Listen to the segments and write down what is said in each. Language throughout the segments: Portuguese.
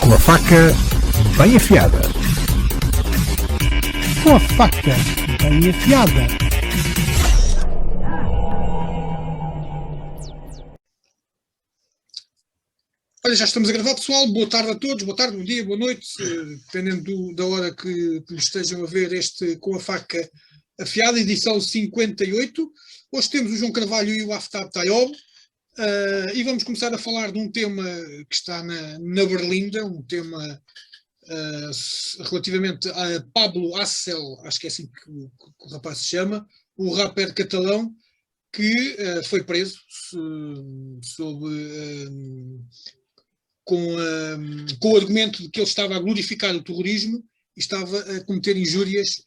Com a faca bem afiada. Com a faca bem afiada. Olha, já estamos a gravar, pessoal. Boa tarde a todos, boa tarde, bom dia, boa noite, dependendo da hora que estejam a ver este Com a Faca Afiada, edição 58. Hoje temos o João Carvalho e o Aftab Tayob, e vamos começar a falar de um tema que está na berlinda, um tema relativamente a Pablo Hasél, acho que é assim que o rapaz se chama, o rapper catalão, que foi preso com o argumento de que ele estava a glorificar o terrorismo e estava a cometer injúrias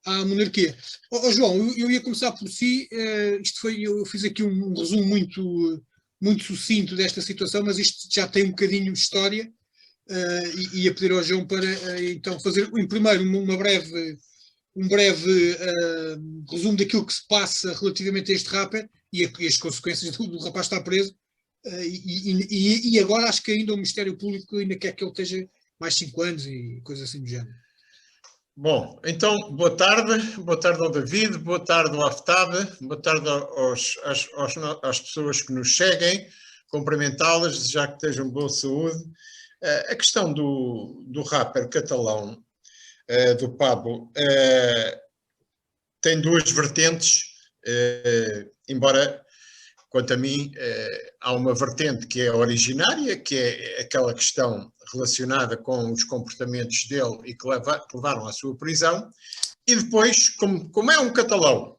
à monarquia. João, eu ia começar por si. Eu fiz aqui um resumo muito sucinto desta situação, mas isto já tem um bocadinho de história, e ia pedir ao João para então fazer, em primeiro, um breve resumo daquilo que se passa relativamente a este rapper e as consequências do rapaz estar preso. E agora acho que ainda o Ministério Público ainda quer que ele esteja mais 5 anos e coisas assim do género. Bom, então, boa tarde ao David, boa tarde ao Aftab, boa tarde às pessoas que nos seguem, cumprimentá-las, desejar que estejam boa saúde. A questão do rapper catalão, do Pablo, tem duas vertentes, embora, quanto a mim, há uma vertente que é originária, que é aquela questão relacionada com os comportamentos dele e que levaram à sua prisão, e depois, como é um catalão,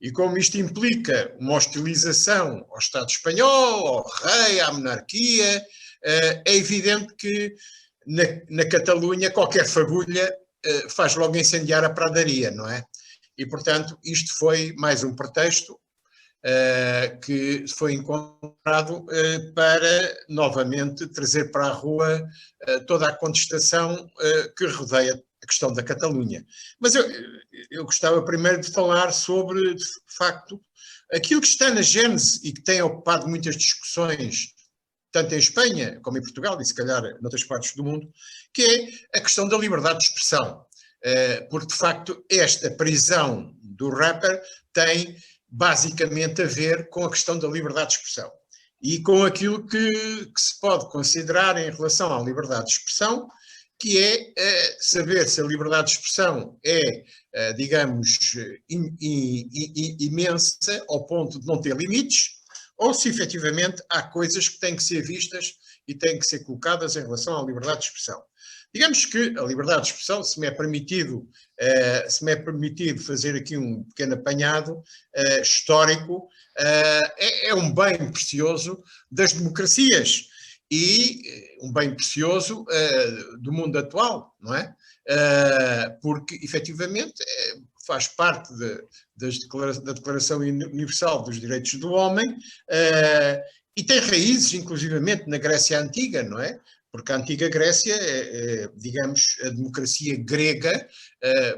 e como isto implica uma hostilização ao Estado espanhol, ao rei, à monarquia, é evidente que na Catalunha qualquer fagulha faz logo incendiar a pradaria, não é? E, portanto, isto foi mais um pretexto que foi encontrado para novamente trazer para a rua toda a contestação que rodeia a questão da Catalunha. Mas eu gostava primeiro de falar sobre, de facto, aquilo que está na gênese e que tem ocupado muitas discussões, tanto em Espanha como em Portugal e se calhar noutras partes do mundo, que é a questão da liberdade de expressão. Porque, de facto, esta prisão do rapper tem basicamente a ver com a questão da liberdade de expressão e com aquilo que se pode considerar em relação à liberdade de expressão, que é saber se a liberdade de expressão é, digamos, imensa ao ponto de não ter limites, ou se efetivamente há coisas que têm que ser vistas e têm que ser colocadas em relação à liberdade de expressão. Digamos que a liberdade de expressão, se me é permitido fazer aqui um pequeno apanhado histórico, é um bem precioso das democracias e um bem precioso do mundo atual, não é? Porque, efetivamente, faz parte da Declaração Universal dos Direitos do Homem e tem raízes, inclusivamente, na Grécia Antiga, não é? Porque a antiga Grécia, digamos, a democracia grega,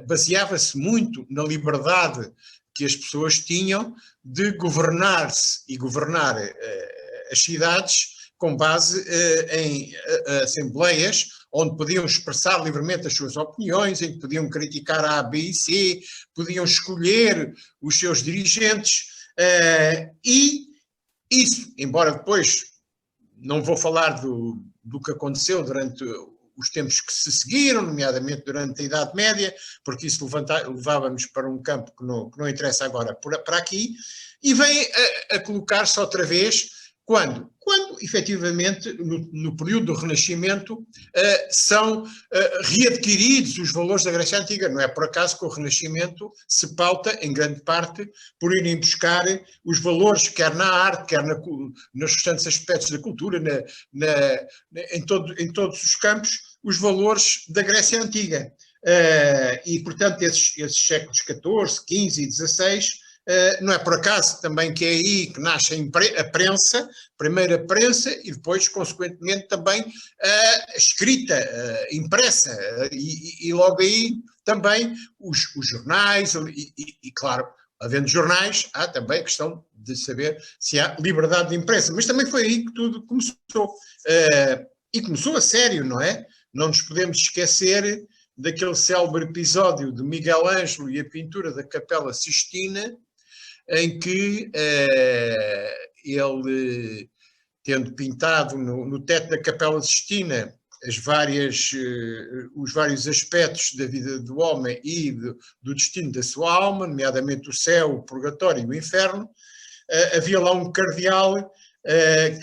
baseava-se muito na liberdade que as pessoas tinham de governar-se e governar as cidades com base em assembleias onde podiam expressar livremente as suas opiniões, em que podiam criticar a B e C, podiam escolher os seus dirigentes, e isso, embora depois, não vou falar do que aconteceu durante os tempos que se seguiram, nomeadamente durante a Idade Média, porque isso levava-nos para um campo que não interessa agora para aqui, e vem a colocar-se outra vez quando efetivamente, no período do Renascimento, são readquiridos os valores da Grécia Antiga. Não é por acaso que o Renascimento se pauta, em grande parte, por irem buscar os valores, quer na arte, quer nos restantes aspectos da cultura, em todos os campos, os valores da Grécia Antiga. E, portanto, esses séculos XIV, XV e XVI, não é por acaso também que é aí que nasce a prensa, primeiro a prensa e depois, consequentemente, também a escrita, impressa, e logo aí também os jornais, e claro, havendo jornais, há também a questão de saber se há liberdade de imprensa, mas também foi aí que tudo começou. E começou a sério, não é? Não nos podemos esquecer daquele célebre episódio de Miguel Ângelo e a pintura da Capela Sistina, em que ele, tendo pintado no teto da Capela Sistina os vários aspectos da vida do homem e do destino da sua alma, nomeadamente o céu, o purgatório e o inferno, havia lá um cardeal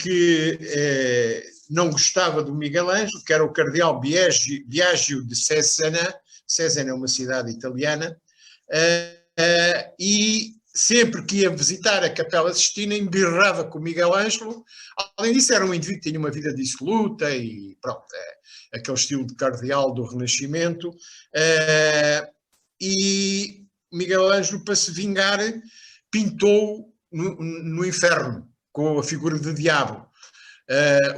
que não gostava do Miguel Ângelo, que era o cardeal Biagio de Cesena. Cesena é uma cidade italiana, e sempre que ia visitar a Capela Sistina embirrava com o Miguel Ângelo. Além disso, era um indivíduo que tinha uma vida dissoluta e pronto, aquele estilo de cardeal do Renascimento. E Miguel Ângelo, para se vingar, pintou no inferno com a figura de diabo.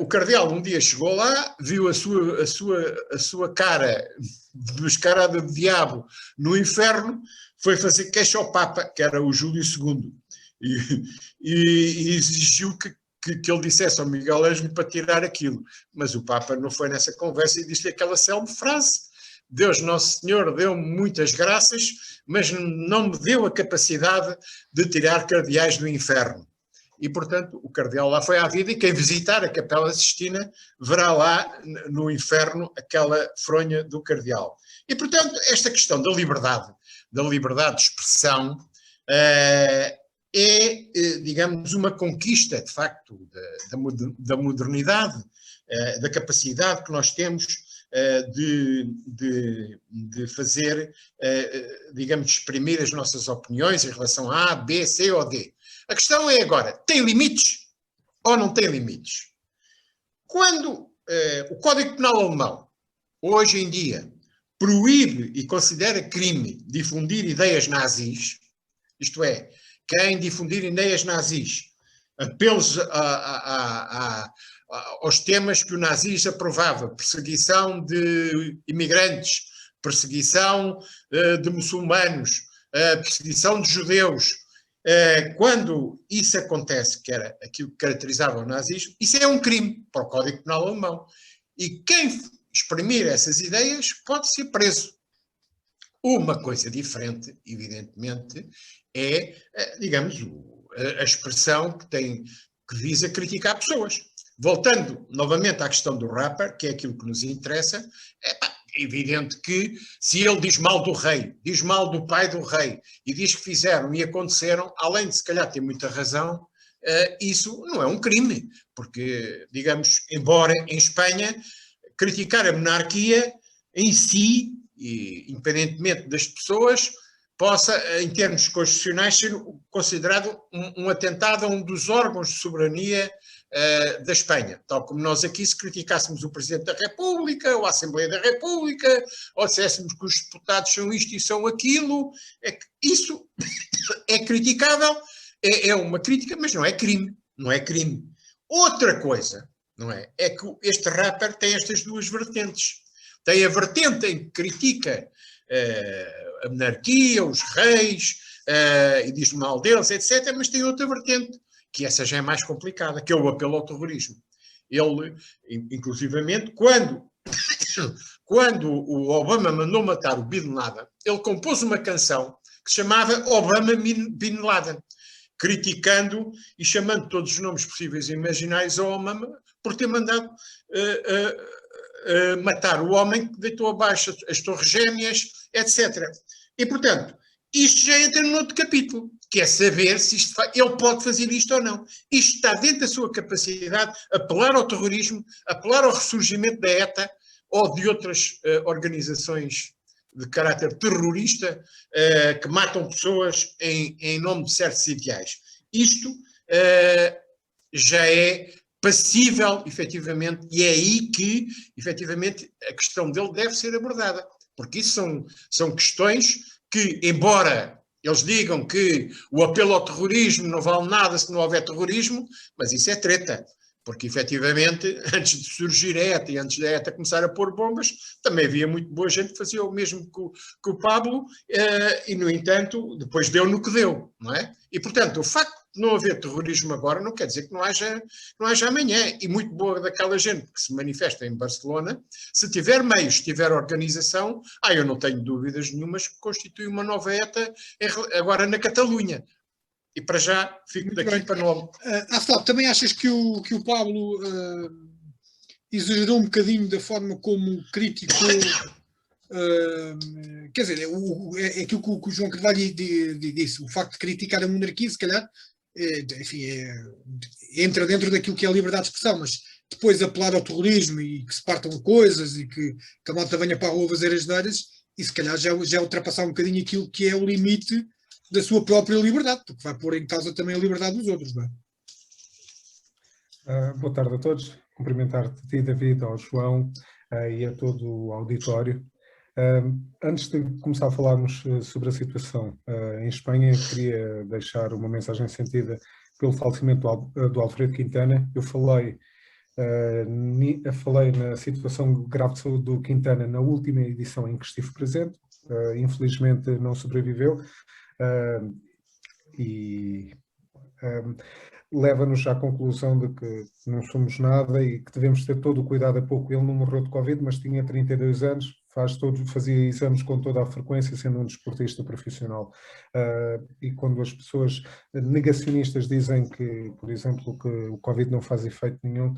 O cardeal um dia chegou lá, viu a sua cara descarada de diabo no inferno, foi fazer queixa ao Papa, que era o Júlio II, e exigiu que ele dissesse ao Miguel Ângelo para tirar aquilo. Mas o Papa não foi nessa conversa e disse-lhe aquela célebre frase: Deus Nosso Senhor deu-me muitas graças, mas não me deu a capacidade de tirar cardeais do inferno. E, portanto, o cardeal lá foi à vida, e quem visitar a Capela Sistina verá lá no inferno aquela fronha do cardeal. E, portanto, esta questão da liberdade de expressão digamos, uma conquista, de facto, da modernidade, da capacidade que nós temos de fazer, digamos, exprimir as nossas opiniões em relação a A, B, C ou D. A questão é agora, tem limites ou não tem limites? Quando o Código Penal alemão, hoje em dia, proíbe e considera crime difundir ideias nazis, isto é, quem difundir ideias nazis, apelos aos temas que o nazismo aprovava, perseguição de imigrantes, perseguição de muçulmanos, perseguição de judeus. Quando isso acontece, que era aquilo que caracterizava o nazismo, isso é um crime para o Código Penal alemão. E quem exprimir essas ideias pode ser preso. Uma coisa diferente, evidentemente, é, digamos, a expressão que visa criticar pessoas. Voltando novamente à questão do rapper, que é aquilo que nos interessa, é evidente que se ele diz mal do rei, diz mal do pai do rei e diz que fizeram e aconteceram, além de se calhar ter muita razão, isso não é um crime, porque, digamos, embora em Espanha criticar a monarquia em si, e independentemente das pessoas, possa, em termos constitucionais, ser considerado um atentado a um dos órgãos de soberania da Espanha, tal como nós aqui, se criticássemos o Presidente da República, ou a Assembleia da República, ou disséssemos que os deputados são isto e são aquilo, isso é criticável, é uma crítica, mas não é crime, não é crime. Outra coisa, não é? É que este rapper tem estas duas vertentes. Tem a vertente em que critica a monarquia, os reis, e diz mal deles, etc., mas tem outra vertente, que essa já é mais complicada, que é o apelo ao terrorismo. Ele, inclusivamente, quando o Obama mandou matar o Bin Laden, ele compôs uma canção que se chamava Obama Bin Laden, criticando e chamando todos os nomes possíveis e imaginários ao Obama por ter mandado matar o homem que deitou abaixo as Torres Gêmeas, etc. E, portanto, isto já entra num outro capítulo, que é saber se ele pode fazer isto ou não. Isto está dentro da sua capacidade, apelar ao terrorismo, apelar ao ressurgimento da ETA ou de outras organizações de caráter terrorista que matam pessoas em nome de certos ideais. Isto já é passível, efetivamente, e é aí que, efetivamente, a questão dele deve ser abordada. Porque isso são questões que, embora eles digam que o apelo ao terrorismo não vale nada se não houver terrorismo, mas isso é treta. Porque, efetivamente, antes de surgir a ETA e antes da ETA começar a pôr bombas, também havia muito boa gente que fazia o mesmo que o Pablo, e, no entanto, depois deu no que deu, não é? E, portanto, o facto não haver terrorismo agora não quer dizer que não haja amanhã. E muito boa daquela gente que se manifesta em Barcelona, se tiver meios, se tiver organização, eu não tenho dúvidas nenhumas que constitui uma nova ETA agora na Catalunha. E para já fico Muito daqui bem. para não... Aftab, também achas que o Pablo exagerou um bocadinho da forma como criticou, quer dizer, é aquilo que o João Carvalho disse, o facto de criticar a monarquia, se calhar, enfim, entra dentro daquilo que é a liberdade de expressão, mas depois apelar ao terrorismo e que se partam coisas e que a malta venha para a rua fazer as neiras, e se calhar já ultrapassar um bocadinho aquilo que é o limite da sua própria liberdade, porque vai pôr em causa também a liberdade dos outros, não é? Boa tarde a todos. Cumprimentar-te, a ti, David, ao João e a todo o auditório. Antes de começar a falarmos sobre a situação em Espanha, queria deixar uma mensagem sentida pelo falecimento do Alfredo Quintana. Eu falei na situação grave de saúde do Quintana na última edição em que estive presente. Infelizmente não sobreviveu. Leva-nos à conclusão de que não somos nada e que devemos ter todo o cuidado. Há pouco ele não morreu de Covid, mas tinha 32 anos, fazia exames com toda a frequência, sendo um desportista profissional. E quando as pessoas negacionistas dizem que, por exemplo, que o Covid não faz efeito nenhum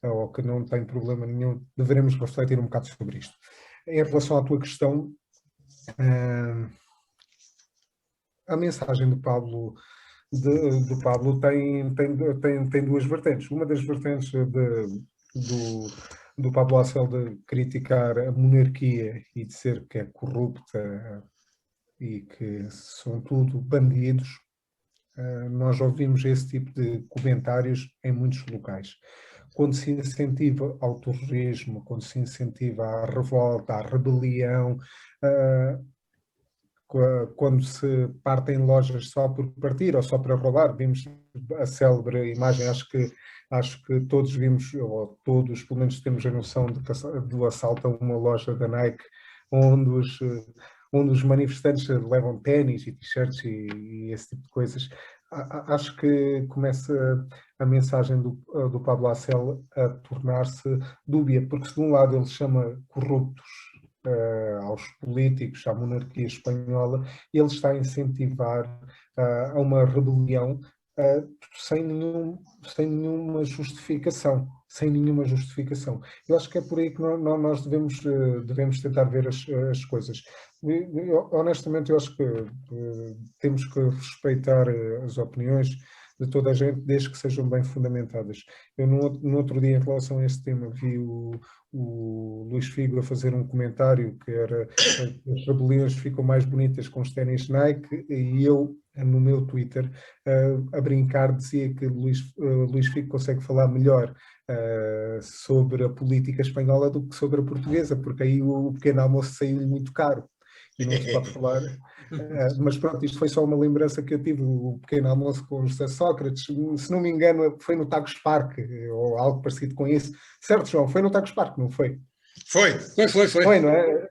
ou que não tem problema nenhum, devemos refletir um bocado sobre isto. Em relação à tua questão, a mensagem do Pablo tem duas vertentes. Uma das vertentes do Pablo Hasél de criticar a monarquia e dizer que é corrupta e que são tudo bandidos. Nós ouvimos esse tipo de comentários em muitos locais. Quando se incentiva ao terrorismo, quando se incentiva à revolta, à rebelião, quando se partem lojas só por partir ou só para roubar, vimos a célebre imagem, acho que todos vimos, ou todos pelo menos temos a noção do assalto a uma loja da Nike, onde os manifestantes levam ténis e t-shirts e esse tipo de coisas. Acho que começa a mensagem do Pablo Hasél a tornar-se dúbia, porque se de um lado ele chama corruptos aos políticos, à monarquia espanhola, ele está a incentivar a uma rebelião sem nenhuma justificação. Eu acho que é por aí que nós devemos tentar ver as coisas. Honestamente, eu acho que temos que respeitar as opiniões de toda a gente, desde que sejam bem fundamentadas. Eu no outro dia, em relação a este tema, vi o Luís Figo a fazer um comentário que era as rebeliões ficam mais bonitas com os ténis Nike, e eu, no meu Twitter, a brincar, dizia que Luís Figo consegue falar melhor sobre a política espanhola do que sobre a portuguesa, porque aí o pequeno almoço saiu-lhe muito caro. E não se pode falar, mas pronto, isto foi só uma lembrança que eu tive, o pequeno almoço com o José Sócrates, se não me engano foi no Tagus Park, ou algo parecido com isso. Certo, João? Foi no Tagus Park, não foi? Foi, não é?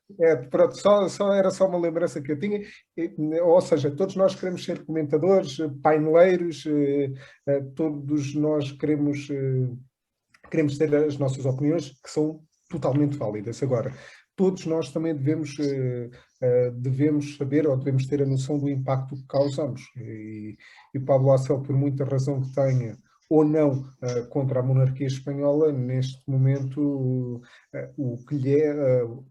Pronto, era só uma lembrança que eu tinha, ou seja, todos nós queremos ser comentadores, paineleiros, todos nós queremos ter as nossas opiniões, que são totalmente válidas. Agora, todos nós também devemos saber ou devemos ter a noção do impacto que causamos. E Pablo Hasél, por muita razão que tenha ou não contra a monarquia espanhola, neste momento o que lhe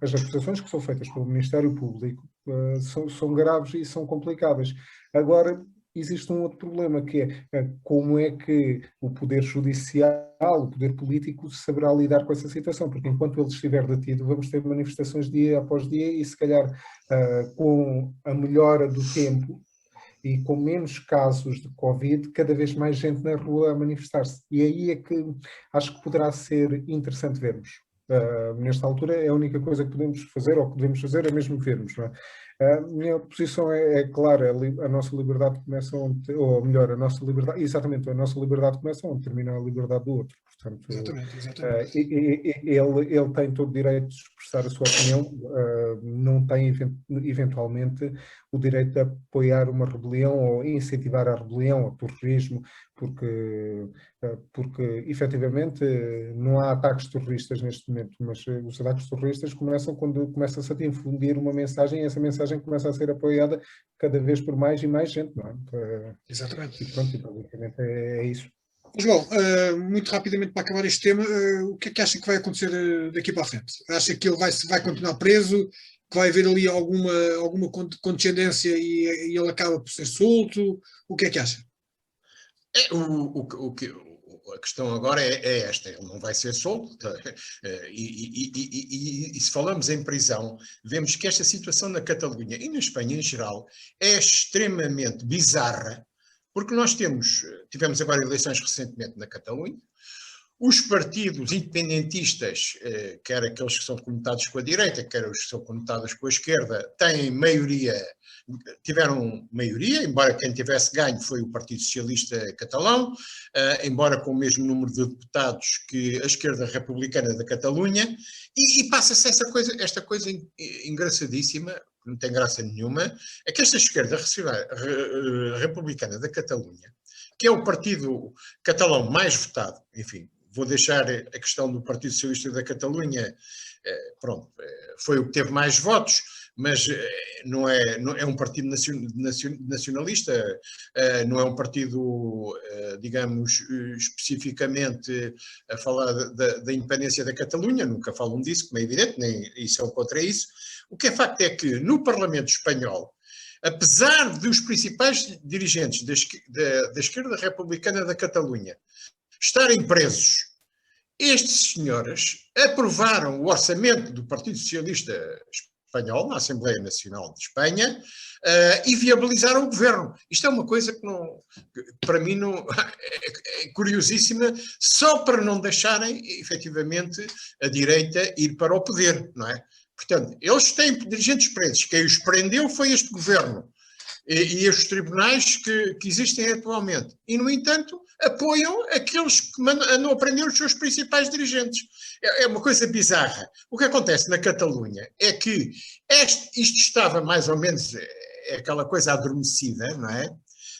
as acusações que são feitas pelo Ministério Público são graves e são complicadas. Agora, existe um outro problema, que é como é que o poder judicial, o poder político saberá lidar com essa situação, porque enquanto ele estiver detido vamos ter manifestações dia após dia e se calhar com a melhora do tempo e com menos casos de Covid, cada vez mais gente na rua a manifestar-se. E aí é que acho que poderá ser interessante vermos. Nesta altura é a única coisa que podemos fazer, ou que devemos fazer, é mesmo vermos. Não é? A minha posição é clara, a nossa liberdade começa onde, ou melhor, a nossa liberdade, exatamente, a nossa liberdade começa onde termina a liberdade do outro. Portanto, Exatamente, exatamente. ele tem todo o direito de expressar a sua opinião, não tem eventualmente o direito de apoiar uma rebelião ou incentivar a rebelião ou terrorismo, porque efetivamente não há ataques terroristas neste momento, mas os ataques terroristas começam quando começa-se a difundir uma mensagem e essa mensagem começa a ser apoiada cada vez por mais e mais gente, não é? Exatamente. E pronto, basicamente é isso. João, muito rapidamente para acabar este tema, o que é que acha que vai acontecer daqui para a frente? Acha que ele vai continuar preso, que vai haver ali alguma condescendência e ele acaba por ser solto? O que é que acha? A questão agora é esta, ele não vai ser solto, e se falamos em prisão, vemos que esta situação na Catalunha e na Espanha em geral é extremamente bizarra, porque nós tivemos agora eleições recentemente na Catalunha, os partidos independentistas, quer aqueles que são conotados com a direita, quer os que são conotados com a esquerda, tiveram maioria, embora quem tivesse ganho foi o Partido Socialista Catalão, embora com o mesmo número de deputados que a esquerda republicana da Catalunha, e passa-se esta coisa engraçadíssima, não tem graça nenhuma, é que esta esquerda republicana da Catalunha, que é o partido catalão mais votado, enfim, vou deixar a questão do Partido Socialista da Catalunha, pronto, foi o que teve mais votos, mas não é um partido nacionalista, não é um partido, digamos, especificamente a falar da independência da Catalunha, nunca falam disso, como é evidente, nem são contra isso. O que é facto é que no Parlamento espanhol, apesar dos principais dirigentes da esquerda republicana da Catalunha estarem presos, estes senhores aprovaram o orçamento do Partido Socialista Espanhol, na Assembleia Nacional de Espanha, e viabilizaram o governo. Isto é uma coisa que para mim é curiosíssima, só para não deixarem, efetivamente, a direita ir para o poder, não é? Portanto, eles têm dirigentes presos. Quem os prendeu foi este governo e os tribunais que existem atualmente. E, no entanto, apoiam aqueles que andam a prender os seus principais dirigentes. É uma coisa bizarra. O que acontece na Catalunha é que isto estava mais ou menos, é aquela coisa adormecida, não é?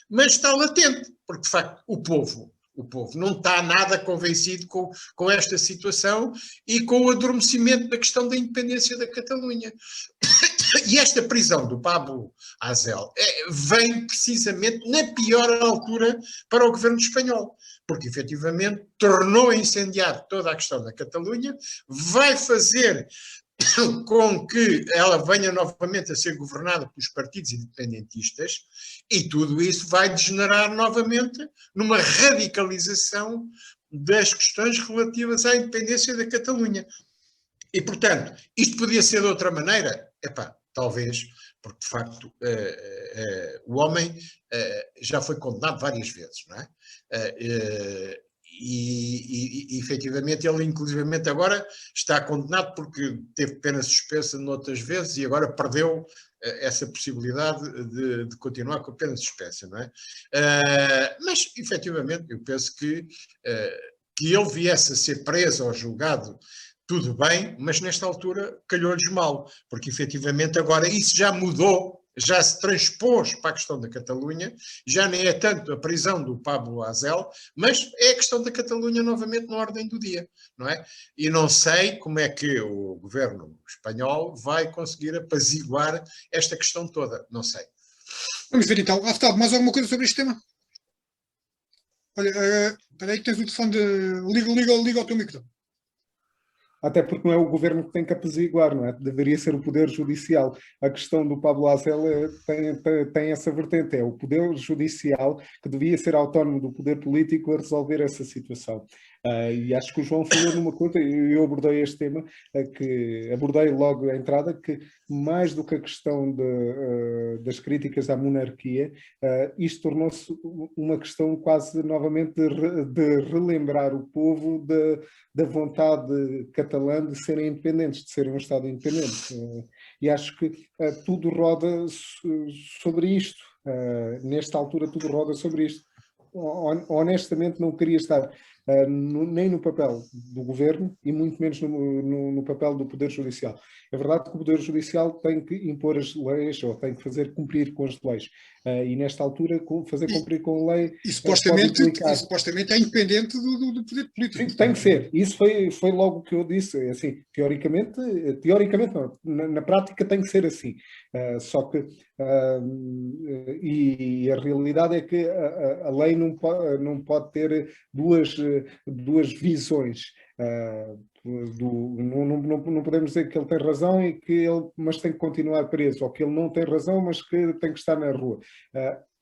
Mas está latente, porque, de facto, o povo não está nada convencido com esta situação e com o adormecimento da questão da independência da Catalunha. E esta prisão do Pablo Hasél vem precisamente na pior altura para o governo espanhol, porque efetivamente tornou a incendiar toda a questão da Catalunha, vai fazer com que ela venha novamente a ser governada pelos partidos independentistas e tudo isso vai degenerar novamente numa radicalização das questões relativas à independência da Catalunha. E, portanto, isto podia ser de outra maneira? Epá, talvez, porque de facto o homem já foi condenado várias vezes, não é? E efetivamente ele inclusivamente agora está condenado porque teve pena suspensa noutras vezes e agora perdeu essa possibilidade de continuar com a pena suspensa, não é? Mas efetivamente eu penso que ele viesse a ser preso ou julgado, tudo bem, mas nesta altura calhou-lhes mal, porque efetivamente agora isso já mudou, já se transpôs para a questão da Catalunha, já nem é tanto a prisão do Pablo Hasél, mas é a questão da Catalunha novamente na ordem do dia, não é? E não sei como é que o governo espanhol vai conseguir apaziguar esta questão toda, não sei. Vamos ver então. Aftab, mais alguma coisa sobre este tema? Olha, espera aí que tens o telefone liga ao teu microfone. Até porque não é o governo que tem que apaziguar, não é? Deveria ser o Poder Judicial. A questão do Pablo Hasél tem essa vertente, é o Poder Judicial que devia ser autónomo do Poder Político a resolver essa situação. E acho que o João falou numa coisa, eu abordei este tema, que abordei logo a entrada, que mais do que a questão das críticas à monarquia, isto tornou-se uma questão quase novamente de relembrar o povo da vontade catalã catalã de serem independentes, de serem um Estado independente. E acho que tudo roda sobre isto. Nesta altura tudo roda sobre isto. Honestamente não queria estar nem no papel do governo e muito menos no papel do Poder Judicial. É verdade que o Poder Judicial tem que impor as leis ou tem que fazer cumprir com as leis. E nesta altura fazer cumprir com a lei e supostamente é independente do poder político. Sim, tem que ser. Isso foi logo o que eu disse. Assim, teoricamente não. Na prática tem que ser assim. Só que e a realidade é que a lei não pode ter duas visões. Não podemos dizer que ele tem razão mas tem que continuar preso, ou que ele não tem razão, mas que tem que estar na rua.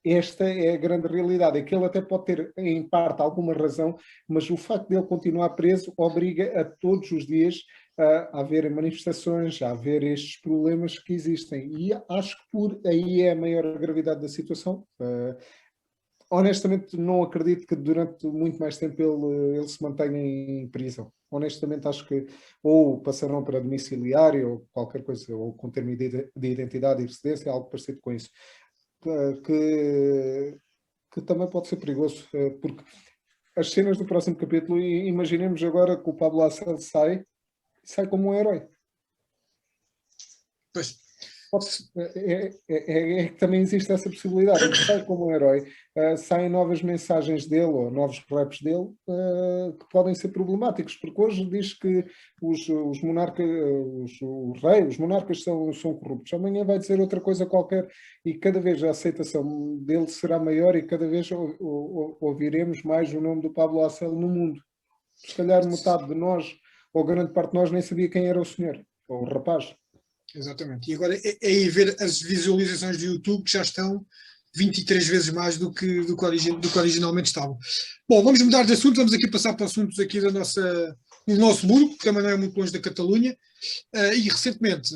Esta é a grande realidade, é que ele até pode ter, em parte, alguma razão, mas o facto de ele continuar preso obriga a todos os dias a haver manifestações, a haver estes problemas que existem. E acho que por aí é a maior gravidade da situação. Honestamente, não acredito que durante muito mais tempo ele se mantenha em prisão. Honestamente, acho que ou passarão para domiciliário ou qualquer coisa, ou com termo de identidade e residência, algo parecido com isso. Que também pode ser perigoso, porque as cenas do próximo capítulo, imaginemos agora que o Pablo Hasél sai como um herói. Pois. É que também existe essa possibilidade. Ele sai como um herói, saem novas mensagens dele ou novos raps dele que podem ser problemáticos, porque hoje diz que os monarcas, os monarcas são corruptos. Amanhã vai dizer outra coisa qualquer e cada vez a aceitação dele será maior e cada vez ouviremos mais o nome do Pablo Hasél no mundo. Se calhar metade de nós, ou grande parte de nós, nem sabia quem era o senhor, ou o rapaz. Exatamente. E agora é aí ver as visualizações do YouTube que já estão 23 vezes mais do que originalmente estavam. Bom, vamos mudar de assunto, vamos aqui passar para assuntos aqui do nosso muro, que também não é muito longe da Catalunha. E recentemente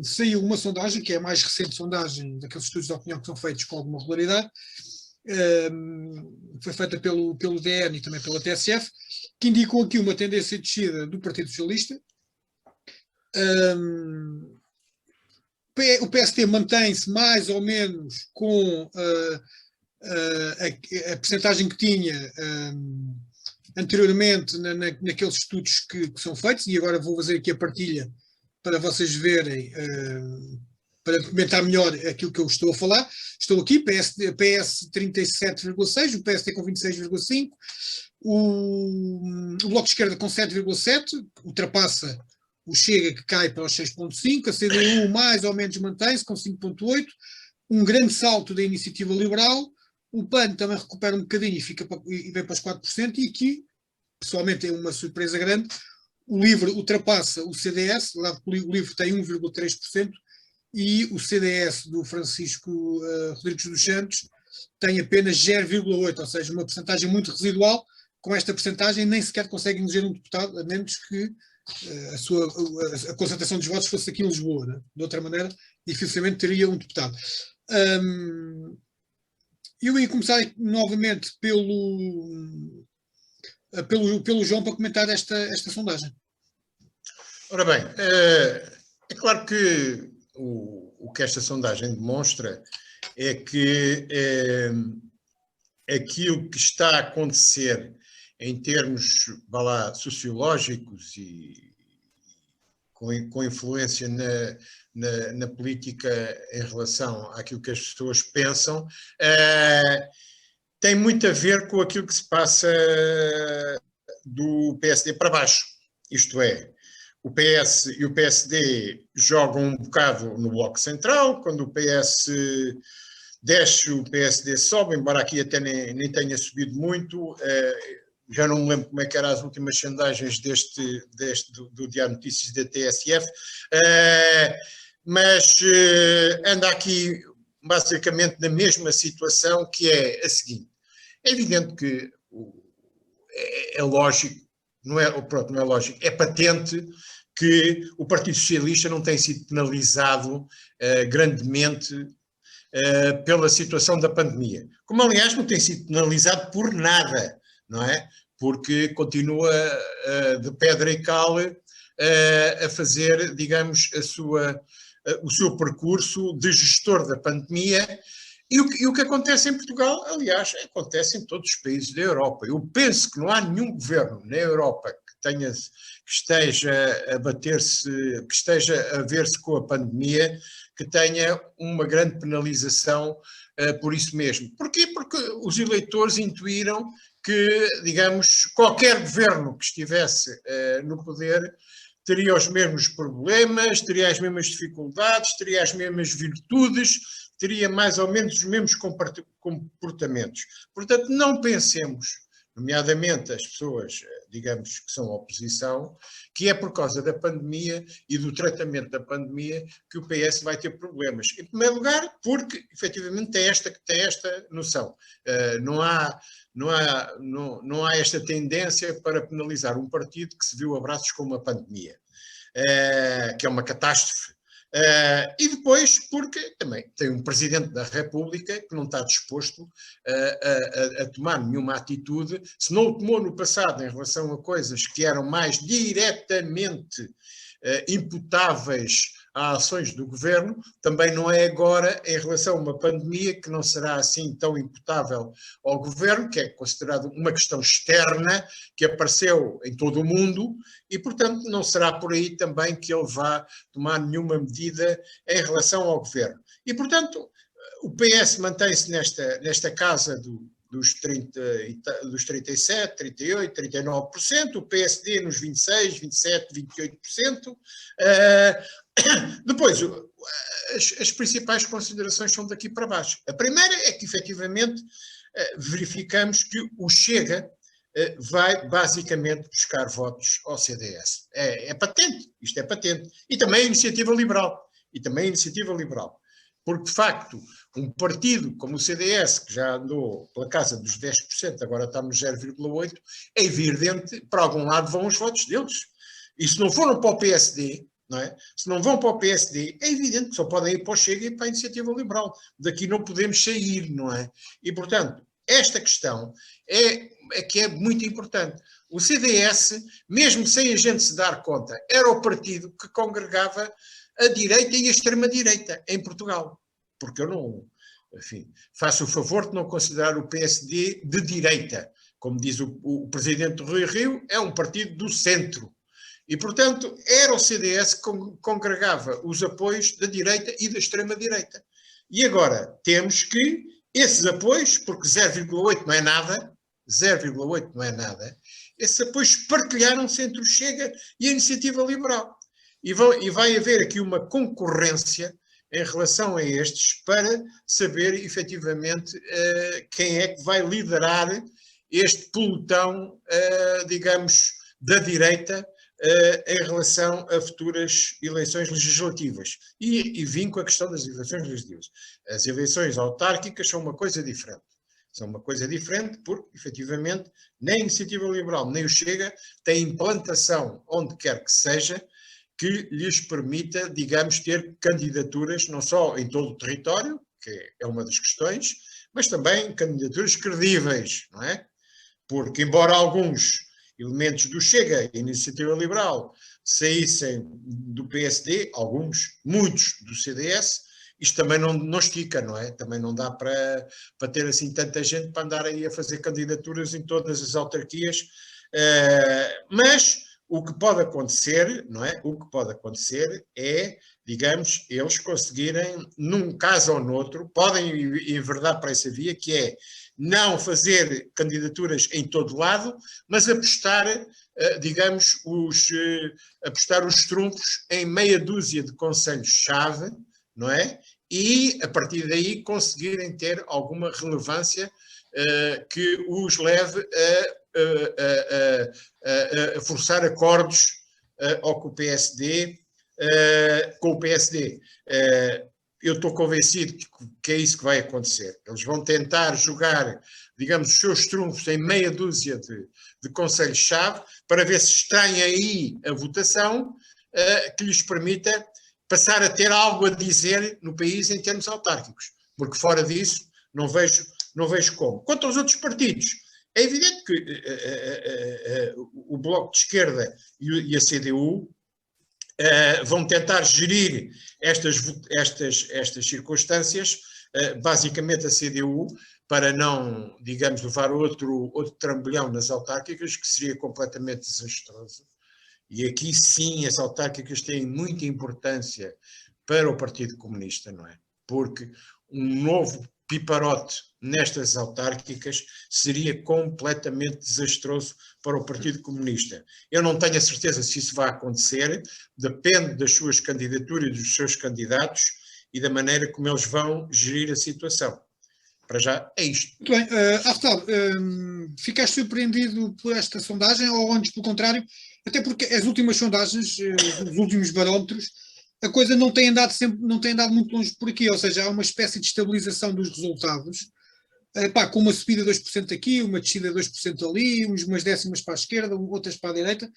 saiu uma sondagem, que é a mais recente sondagem daqueles estudos de opinião que são feitos com alguma regularidade, foi feita pelo DN e também pela TSF, que indicou aqui uma tendência de descida do Partido Socialista. O PST mantém-se mais ou menos com a percentagem que tinha anteriormente naqueles estudos que são feitos, e agora vou fazer aqui a partilha para vocês verem, para comentar melhor aquilo que eu estou a falar. Estou aqui, PS 37,6, o PST com 26,5, o Bloco de Esquerda com 7,7, ultrapassa o Chega, que cai para os 6,5, a CDU mais ou menos mantém-se com 5,8, um grande salto da Iniciativa Liberal, o PAN também recupera um bocadinho e vem para os 4%, e aqui, pessoalmente, é uma surpresa grande, o LIVRE ultrapassa o CDS, lá o LIVRE tem 1,3%, e o CDS do Francisco Rodrigues dos Santos tem apenas 0,8%, ou seja, uma percentagem muito residual. Com esta percentagem nem sequer conseguem eleger um deputado, a menos que a concentração dos votos fosse aqui em Lisboa, né? De outra maneira, dificilmente teria um deputado. Eu ia começar novamente pelo João para comentar esta sondagem. Ora bem, é claro que o que esta sondagem demonstra é que aquilo que está a acontecer em termos, vá lá, sociológicos e com influência na política em relação àquilo que as pessoas pensam, tem muito a ver com aquilo que se passa do PSD para baixo. Isto é, o PS e o PSD jogam um bocado no Bloco Central, quando o PS desce, o PSD sobe, embora aqui até nem tenha subido muito. Já não me lembro como é que eram as últimas sondagens do Diário Notícias da TSF, mas anda aqui basicamente na mesma situação, que é a seguinte. É evidente que é lógico, não é lógico, é patente que o Partido Socialista não tem sido penalizado grandemente pela situação da pandemia. Como, aliás, não tem sido penalizado por nada, não é? porque continua de pedra e cal a fazer, digamos, o seu percurso de gestor da pandemia. E o que acontece em Portugal, aliás, acontece em todos os países da Europa. Eu penso que não há nenhum governo na Europa que esteja a bater-se, que esteja a ver-se com a pandemia, que tenha uma grande penalização por isso mesmo. Porquê? Porque os eleitores intuíram que, digamos, qualquer governo que estivesse no poder teria os mesmos problemas, teria as mesmas dificuldades, teria as mesmas virtudes, teria mais ou menos os mesmos comportamentos. Portanto, não pensemos, nomeadamente as pessoas, digamos, que são oposição, que é por causa da pandemia e do tratamento da pandemia que o PS vai ter problemas. Em primeiro lugar, porque, efetivamente, tem esta noção. Não há esta tendência para penalizar um partido que se viu a braços com uma pandemia, que é uma catástrofe. E depois porque também tem um Presidente da República que não está disposto a tomar nenhuma atitude, se não o tomou no passado em relação a coisas que eram mais diretamente imputáveis a ações do governo, também não é agora em relação a uma pandemia que não será assim tão imputável ao governo, que é considerado uma questão externa, que apareceu em todo o mundo, e portanto não será por aí também que ele vá tomar nenhuma medida em relação ao governo. E portanto o PS mantém-se nesta casa dos 37%, 38%, 39%, o PSD nos 26%, 27%, 28%. Depois, as principais considerações são daqui para baixo. A primeira é que, efetivamente, verificamos que o Chega vai basicamente buscar votos ao CDS. É patente, isto é patente. E também a Iniciativa Liberal. Porque, de facto, um partido como o CDS, que já andou pela casa dos 10%, agora está nos 0,8%, é evidente, para algum lado vão os votos deles. E se não foram para o PSD, não é? Se não vão para o PSD, é evidente que só podem ir para o Chega e para a Iniciativa Liberal. Daqui não podemos sair, não é? E, portanto, esta questão é que é muito importante. O CDS, mesmo sem a gente se dar conta, era o partido que congregava a direita e a extrema-direita em Portugal. Porque eu não, enfim, faço o favor de não considerar o PSD de direita. Como diz o presidente Rui Rio, é um partido do centro. E, portanto, era o CDS que congregava os apoios da direita e da extrema-direita. E agora temos que esses apoios, porque 0,8 não é nada, 0,8 não é nada, esses apoios partilharam-se entre o Chega e a Iniciativa Liberal. E vai haver aqui uma concorrência em relação a estes para saber efetivamente quem é que vai liderar este pelotão, digamos, da direita em relação a futuras eleições legislativas. E vim com a questão das eleições legislativas. As eleições autárquicas são uma coisa diferente. São uma coisa diferente porque, efetivamente, nem a Iniciativa Liberal nem o Chega têm implantação onde quer que seja que lhes permita, digamos, ter candidaturas não só em todo o território, que é uma das questões, mas também candidaturas credíveis, não é? Porque, embora alguns elementos do Chega e Iniciativa Liberal saíssem do PSD, muitos do CDS, isto também não estica, não é? Também não dá para ter assim tanta gente para andar aí a fazer candidaturas em todas as autarquias, mas o que pode acontecer, não é? O que pode acontecer é, digamos, eles conseguirem, num caso ou noutro, podem enverdar para essa via, que é não fazer candidaturas em todo lado, mas apostar, digamos, apostar os trunfos em meia dúzia de conselhos-chave, não é? E, a partir daí, conseguirem ter alguma relevância que os leve a forçar acordos com o PSD. Eu estou convencido que é isso que vai acontecer. Eles vão tentar jogar, digamos, os seus trunfos em meia dúzia de conselhos-chave para ver se extraem aí a votação que lhes permita passar a ter algo a dizer no país em termos autárquicos. Porque fora disso não vejo como. Quanto aos outros partidos, É evidente que o Bloco de Esquerda e a CDU vão tentar gerir estas circunstâncias, basicamente a CDU, para não, digamos, levar outro trambolhão nas autárquicas, que seria completamente desastroso. E aqui sim as autárquicas têm muita importância para o Partido Comunista, não é? Porque um novo piparote nestas autárquicas seria completamente desastroso para o Partido Comunista. Eu não tenho a certeza se isso vai acontecer, depende das suas candidaturas e dos seus candidatos e da maneira como eles vão gerir a situação. Para já é isto. Muito bem. Aftab, ficaste surpreendido por esta sondagem ou antes pelo contrário? Até porque as últimas sondagens, os últimos barómetros, a coisa não tem andado muito longe por aqui, ou seja, há uma espécie de estabilização dos resultados, com uma subida de 2% aqui, uma descida de 2% ali, umas décimas para a esquerda, outras para a direita,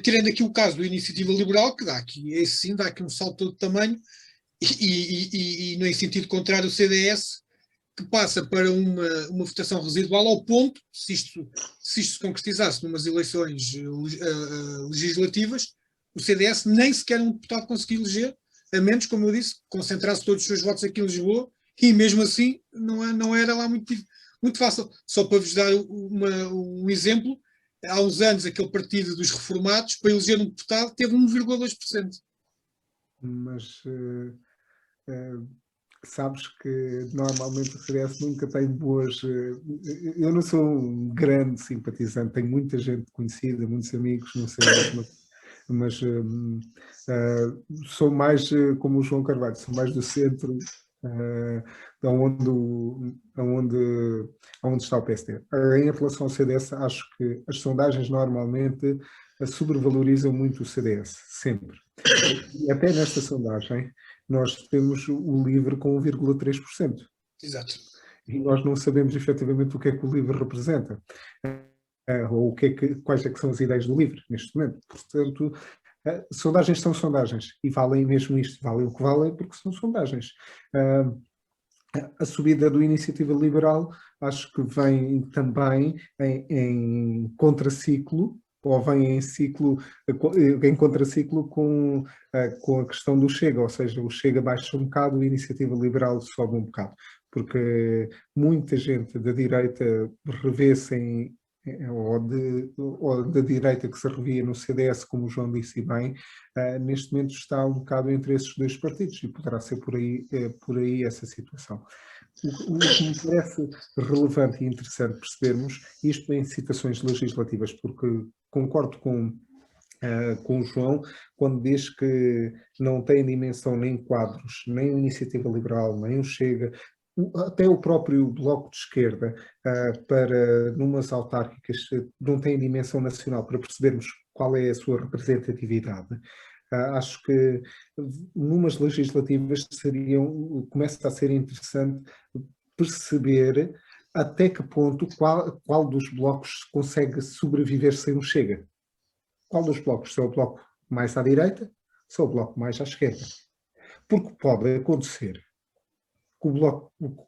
tirando aqui o caso do Iniciativa Liberal, que dá aqui, esse sim, dá aqui um salto de tamanho, e no sentido contrário o CDS, que passa para uma votação residual ao ponto, se isto se concretizasse numas eleições legislativas, o CDS nem sequer um deputado conseguiu eleger, a menos, como eu disse, concentrasse todos os seus votos aqui em Lisboa, e mesmo assim não era lá muito fácil. Só para vos dar um exemplo, há uns anos aquele Partido dos Reformados, para eleger um deputado, teve 1,2%. Mas... sabes que normalmente o CDS nunca tem boas... Eu não sou um grande simpatizante, tenho muita gente conhecida, muitos amigos no CDS, mas sou mais como o João Carvalho, sou mais do centro, onde está o PSD. Em relação ao CDS, acho que as sondagens normalmente sobrevalorizam muito o CDS, sempre. E até nesta sondagem, nós temos o LIVRE com 1,3%. Exato. E nós não sabemos efetivamente o que é que o LIVRE representa, ou quais é que são as ideias do LIVRE neste momento. Portanto, sondagens são sondagens, e valem mesmo isto, valem o que valem porque são sondagens. A subida do Iniciativa Liberal acho que vem também em contraciclo, ou vem em contraciclo com a questão do Chega, ou seja, o Chega baixa um bocado, a Iniciativa Liberal sobe um bocado, porque muita gente da direita revê-se ou da direita que se revia no CDS, como o João disse bem, neste momento está um bocado entre esses dois partidos e poderá ser por aí essa situação. O que me parece relevante e interessante percebermos isto em situações legislativas, porque concordo com o João quando diz que não tem dimensão nem quadros, nem a Iniciativa Liberal, nem o Chega, até o próprio Bloco de Esquerda, para numas autárquicas, não tem dimensão nacional para percebermos qual é a sua representatividade. Acho que numas legislativas começa a ser interessante perceber até que ponto qual dos blocos consegue sobreviver sem o Chega. Qual dos blocos? Se é o bloco mais à direita, se é o bloco mais à esquerda. Porque pode acontecer com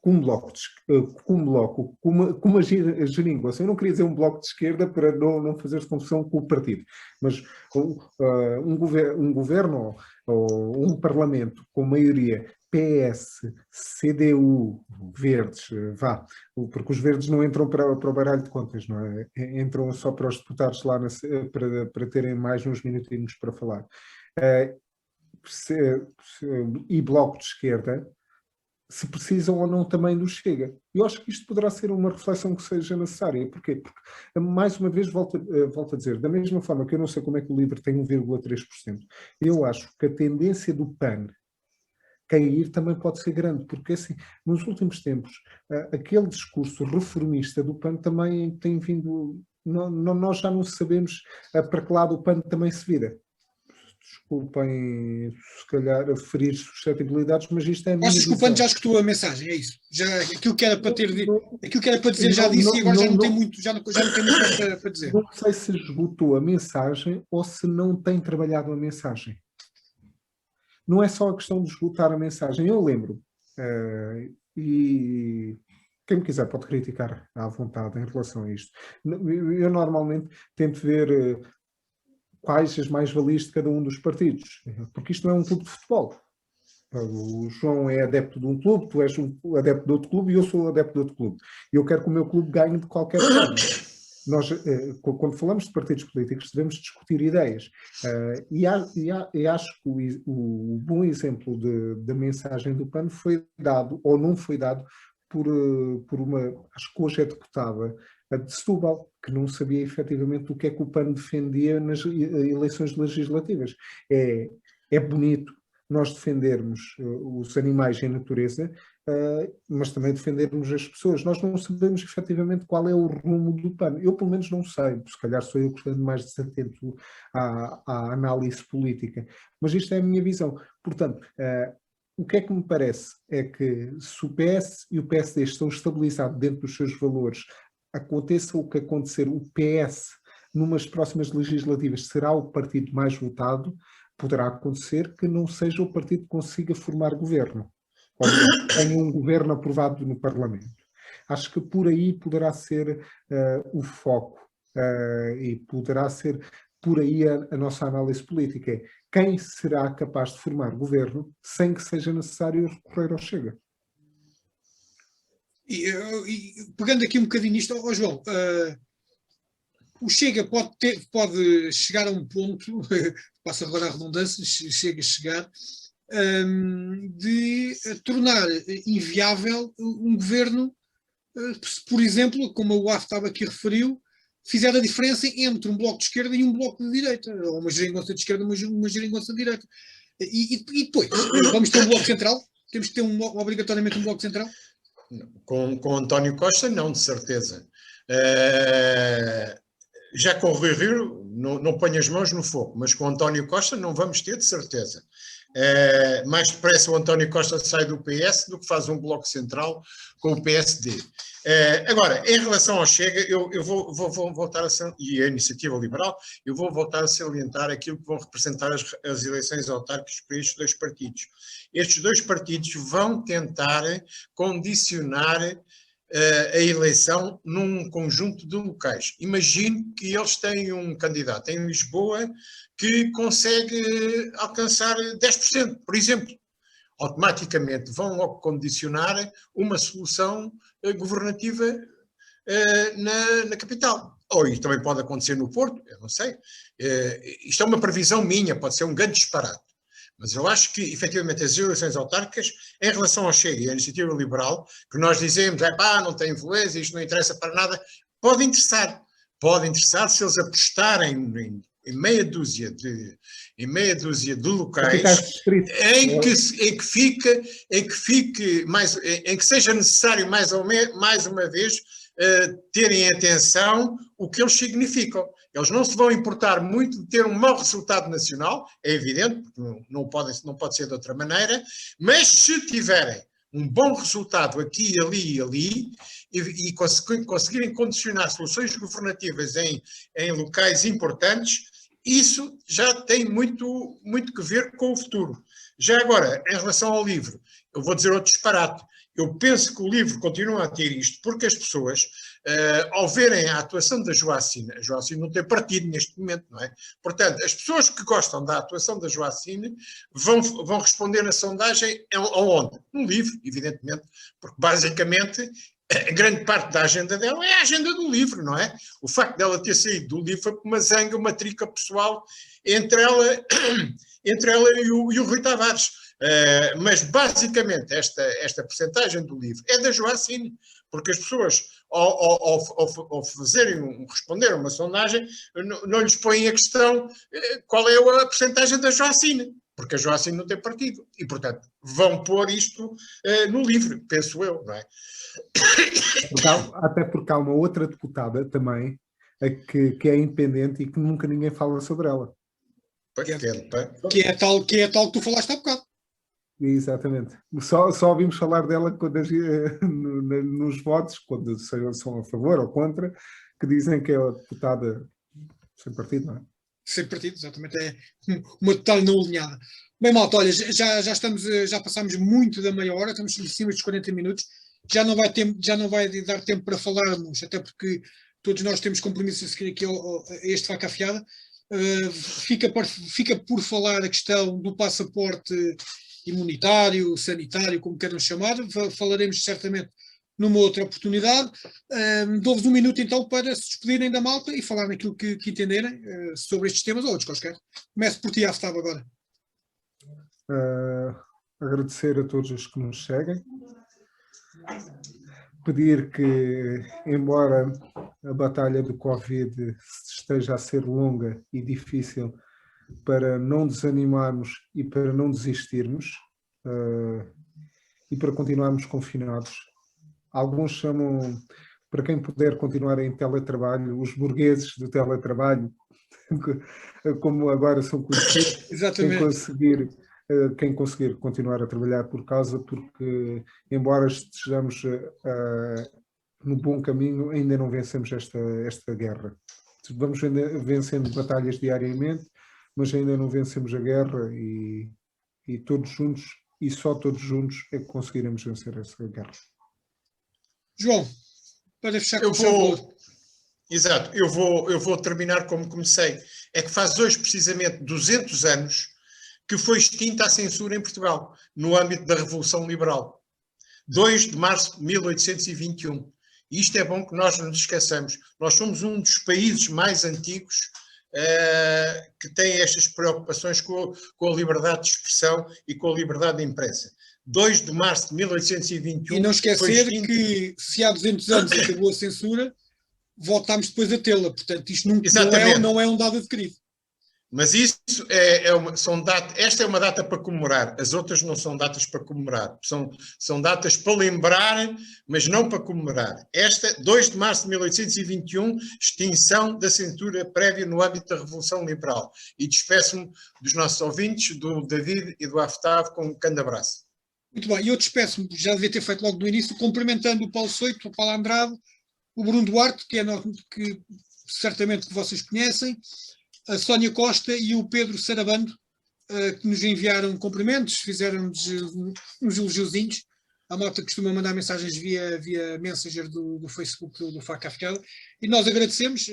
um bloco com uma geringonça. Eu não queria dizer um bloco de esquerda para não fazer confusão com o partido, mas um governo ou um parlamento com maioria PS, CDU, Verdes, porque os Verdes não entram para o baralho de contas, não é? Entram só para os deputados lá para terem mais uns minutinhos para falar. E bloco de esquerda, se precisam ou não também do Chega. Eu acho que isto poderá ser uma reflexão que seja necessária. Porquê? Porque, mais uma vez, volto a dizer, da mesma forma que eu não sei como é que o LIVRE tem 1,3%, eu acho que a tendência do PAN cair também pode ser grande, porque assim, nos últimos tempos, aquele discurso reformista do PAN também tem vindo... Nós já não sabemos para que lado o PAN também se vira. Desculpem, se calhar, referir suscetibilidades, mas isto é a minha visão. Desculpando, já escutou a mensagem, é isso. Aquilo que era para dizer já disse e agora já não tem muito para dizer. Não sei se esgotou a mensagem ou se não tem trabalhado a mensagem. Não é só a questão de esgotar a mensagem. Eu lembro, e quem me quiser pode criticar à vontade em relação a isto. Eu normalmente tento ver quais as mais-valias de cada um dos partidos, porque isto não é um clube de futebol. O João é adepto de um clube, tu és um adepto de outro clube e eu sou adepto de outro clube. Eu quero que o meu clube ganhe de qualquer forma. Nós, quando falamos de partidos políticos, devemos discutir ideias. E acho que o bom exemplo da mensagem do PAN foi dado, ou não foi dado, por uma, acho que hoje é deputada, a de Setúbal, que não sabia efetivamente o que é que o PAN defendia nas eleições legislativas. É bonito nós defendermos os animais e a natureza, mas também defendermos as pessoas. Nós não sabemos efetivamente qual é o rumo do PAN. Eu, pelo menos, não sei. Se calhar sou eu que ando mais desatento à análise política. Mas isto é a minha visão. Portanto, o que é que me parece é que se o PS e o PSD estão estabilizados dentro dos seus valores, aconteça o que acontecer, o PS, numas próximas legislativas, será o partido mais votado, poderá acontecer que não seja o partido que consiga formar governo, ou tenha um governo aprovado no Parlamento. Acho que por aí poderá ser o foco e poderá ser por aí a nossa análise política. É quem será capaz de formar governo sem que seja necessário recorrer ao Chega. E pegando aqui um bocadinho nisto, João, o Chega pode chegar a um ponto, passa agora a redundância, chega a chegar, de tornar inviável um governo, por exemplo, como o UAF estava aqui referiu, fizer a diferença entre um bloco de esquerda e um bloco de direita, ou uma geringonça de esquerda e uma geringonça de direita. E depois, vamos ter um bloco central? Temos que ter obrigatoriamente um bloco central? Com António Costa, não, de certeza. Já com o Rui Rio, não ponho as mãos no fogo, mas com António Costa não vamos ter, de certeza. Mais depressa o António Costa sai do PS do que faz um bloco central com o PSD. Agora, em relação ao Chega, eu vou voltar e a Iniciativa Liberal, eu vou voltar a salientar aquilo que vão representar as eleições autárquicas para estes dois partidos. Estes dois partidos vão tentar condicionar a eleição num conjunto de locais. Imagino que eles têm um candidato em Lisboa que consegue alcançar 10%, por exemplo. Automaticamente vão logo condicionar uma solução governativa na capital. Ou isso também pode acontecer no Porto, eu não sei. Isto é uma previsão minha, pode ser um grande disparate. Mas eu acho que, efetivamente, as eleições autárquicas, em relação ao Chega e à Iniciativa Liberal, que nós dizemos, não tem influência, isto não interessa para nada, pode interessar. Pode interessar se eles apostarem em meia dúzia de locais em que seja necessário mais uma vez terem atenção o que eles significam. Eles não se vão importar muito de ter um mau resultado nacional, é evidente, porque não pode ser de outra maneira, mas se tiverem um bom resultado aqui, ali e ali, e conseguirem condicionar soluções governativas em locais importantes, isso já tem muito, muito que ver com o futuro. Já agora, em relação ao livro, eu vou dizer outro disparate. Eu penso que o livro continua a ter isto porque as pessoas, ao verem a atuação da Joacine, a Joacine não tem partido neste momento, não é? Portanto, as pessoas que gostam da atuação da Joacine vão responder na sondagem aonde? No livro, evidentemente, porque basicamente a grande parte da agenda dela é a agenda do livro, não é? O facto dela ter saído do livro foi uma zanga, uma trica pessoal entre ela e o Rui Tavares. Mas basicamente esta percentagem do livro é da Joacine, porque as pessoas ao responder a uma sondagem não lhes põem a questão qual é a percentagem da Joacine, porque a Joacine não tem partido e portanto vão pôr isto no livro, penso eu, não é? Até porque há uma outra deputada também que é independente e que nunca ninguém fala sobre ela. Que é a tal que tu falaste há bocado. Exatamente. Só ouvimos falar dela nos votos, quando são a favor ou contra, que dizem que é a deputada sem partido, não é? Sem partido, exatamente. É uma total não alinhada. Bem, malta, olha, já passámos muito da meia hora, estamos em cima dos 40 minutos. já não vai dar tempo para falarmos, até porque todos nós temos compromissos a seguir aqui a este Faca Afiada. Fica por falar a questão do passaporte imunitário, sanitário, como queiram chamar. Falaremos certamente numa outra oportunidade. Dou-vos um minuto então para se despedirem da malta e falar naquilo que entenderem sobre estes temas ou outros quaisquer. Começo por ti, Aftab, agora. Agradecer a todos os que nos seguem. Pedir que, embora a batalha do Covid esteja a ser longa e difícil, para não desanimarmos e para não desistirmos e para continuarmos confinados. Alguns chamam, para quem puder continuar em teletrabalho, os burgueses do teletrabalho, como agora são conhecidos. Exatamente. Quem conseguir continuar a trabalhar por casa, porque embora estejamos no bom caminho, ainda não vencemos esta guerra. Vamos vencendo batalhas diariamente, mas ainda não vencemos a guerra e todos juntos, e só todos juntos é que conseguiremos vencer essa guerra. João, para fechar com o seu valor. Exato, eu vou terminar como comecei. É que faz hoje precisamente 200 anos que foi extinta a censura em Portugal, no âmbito da Revolução Liberal. 2 de março de 1821. E isto é bom que nós não nos esqueçamos. Nós somos um dos países mais antigos que tem estas preocupações com a liberdade de expressão e com a liberdade de imprensa. 2 de março de 1821... E não esquecer que se há 200 anos acabou a censura, voltámos depois a tê-la. Portanto, isto não é um dado adquirido. Mas isso esta é uma data para comemorar, as outras não são datas para comemorar, são datas para lembrar, mas não para comemorar. Esta, 2 de março de 1821, extinção da censura prévia no âmbito da Revolução Liberal. E despeço-me dos nossos ouvintes, do David e do Aftab, com um grande abraço. Muito bem, e eu despeço-me, já devia ter feito logo no início, cumprimentando o Paulo Soito, o Paulo Andrade, o Bruno Duarte, que certamente que vocês conhecem, a Sónia Costa e o Pedro Sarabando, que nos enviaram cumprimentos, fizeram-nos uns elogiozinhos. A malta costuma mandar mensagens via Messenger do Facebook do Faca Afiada. E nós agradecemos.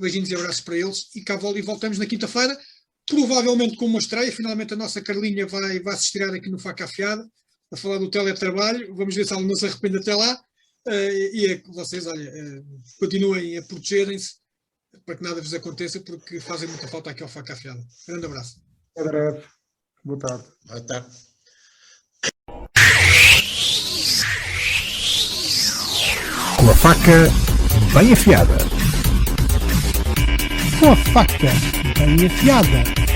Beijinhos e abraços para eles. E voltamos na quinta-feira, provavelmente com uma estreia. Finalmente a nossa Carlinha vai se estrear aqui no Faca Afiada, a falar do teletrabalho. Vamos ver se ela não se arrepende até lá. E é que vocês, continuem a protegerem-se, para que nada vos aconteça, porque fazem muita falta aqui ao Faca Afiada. Grande abraço. Até breve. Boa tarde. Boa tarde. Com a faca bem afiada. Com a faca bem afiada.